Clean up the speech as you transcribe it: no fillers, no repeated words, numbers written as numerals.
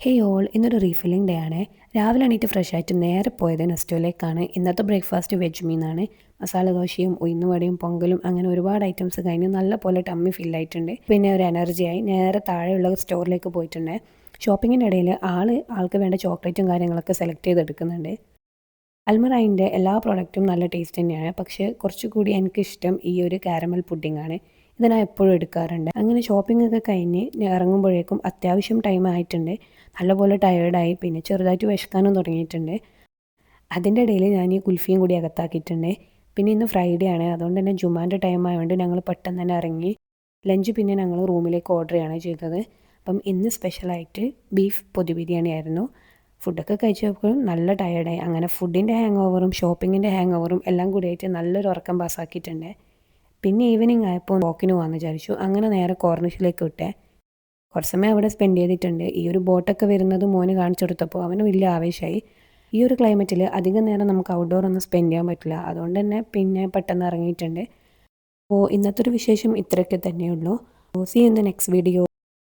Hey all ഇന്നൊരു refilling day ആണ്. രാവിലെ എണീറ്റ് ഫ്രഷ് ആയിട്ട് നേരെ പോയത് നെസ്റ്റോയിലേക്കാണ്. ഇന്നത്തെ ബ്രേക്ക്ഫാസ്റ്റ് വെജ് മീനാണ്. മസാല ദോശയും ഉഴുന്നുവടയും പൊങ്കലും അങ്ങനെ ഒരുപാട് ഐറ്റംസ് കഴിഞ്ഞ് നല്ല പോലെ ടമ്മി ഫില്ലായിട്ടുണ്ട്. പിന്നെ ഒരു എനർജിയായി നേരെ താഴെയുള്ള സ്റ്റോറിലേക്ക് പോയിട്ടുണ്ട്. ഷോപ്പിങ്ങിൻ്റെ ഇടയിൽ ആൾക്ക് വേണ്ട ചോക്ലേറ്റും കാര്യങ്ങളൊക്കെ സെലക്ട് ചെയ്തെടുക്കുന്നുണ്ട്. അൽമറൈൻ്റെ എല്ലാ പ്രോഡക്റ്റും നല്ല ടേസ്റ്റ് തന്നെയാണ്. പക്ഷേ കുറച്ചുകൂടി എനിക്കിഷ്ടം ഈ ഒരു കാരമൽ പുഡിംഗ് ആണ്. ഇത് ഞാൻ എപ്പോഴും എടുക്കാറുണ്ട്. അങ്ങനെ ഷോപ്പിംഗ് ഒക്കെ കഴിഞ്ഞ് ഇറങ്ങുമ്പോഴേക്കും അത്യാവശ്യം ടൈം ആയിട്ടുണ്ട്. നല്ലപോലെ ടയേർഡായി, പിന്നെ ചെറുതായിട്ട് വിശക്കാനും തുടങ്ങിയിട്ടുണ്ട്. അതിൻ്റെ ഇടയിൽ ഞാൻ ഈ കുൽഫിയും കൂടി അകത്താക്കിയിട്ടുണ്ട്. പിന്നെ ഇന്ന് ഫ്രൈഡേ ആണ്, അതുകൊണ്ട് തന്നെ ജുമാൻ്റെ ടൈം ആയതുകൊണ്ട് ഞങ്ങൾ പെട്ടെന്ന് തന്നെ ഇറങ്ങി. ലഞ്ച് പിന്നെ ഞങ്ങൾ റൂമിലേക്ക് ഓർഡർ ചെയ്യാണ് ചെയ്തത്. അപ്പം ഇന്ന് സ്പെഷ്യലായിട്ട് ബീഫ് പൊതി ബിരിയാണി ആയിരുന്നു. ഫുഡൊക്കെ കഴിച്ചപ്പോൾ നല്ല ടയേർഡായി. അങ്ങനെ ഫുഡിൻ്റെ ഹാങ് ഓവറും ഷോപ്പിങ്ങിൻ്റെ ഹാങ് ഓവറും എല്ലാം കൂടിയായിട്ട് നല്ലൊരു ഉറക്കം പാസ്സാക്കിയിട്ടുണ്ട്. പിന്നെ ഈവനിങ് ആയപ്പോൾ വാക്കിന് പോകാമെന്ന് വിചാരിച്ചു. അങ്ങനെ നേരെ കോർണിഷിലേക്ക് വിട്ടേ. കുറച്ച് സമയം അവിടെ സ്പെൻഡ് ചെയ്തിട്ടുണ്ട്. ഈ ഒരു ബോട്ടൊക്കെ വരുന്നത് മോന് കാണിച്ചു കൊടുത്തപ്പോൾ അവന് വലിയ ആവേശമായി. ഈ ഒരു ക്ലൈമറ്റിൽ അധികം നേരം നമുക്ക് ഔട്ട്ഡോർ ഒന്നും സ്പെൻഡ് ചെയ്യാൻ പറ്റില്ല. അതുകൊണ്ട് തന്നെ പിന്നെ പെട്ടെന്ന് ഇറങ്ങിയിട്ടുണ്ട്. അപ്പോൾ ഇന്നത്തെ ഒരു വിശേഷം ഇത്രയൊക്കെ തന്നെയുള്ളൂ. See in the next video.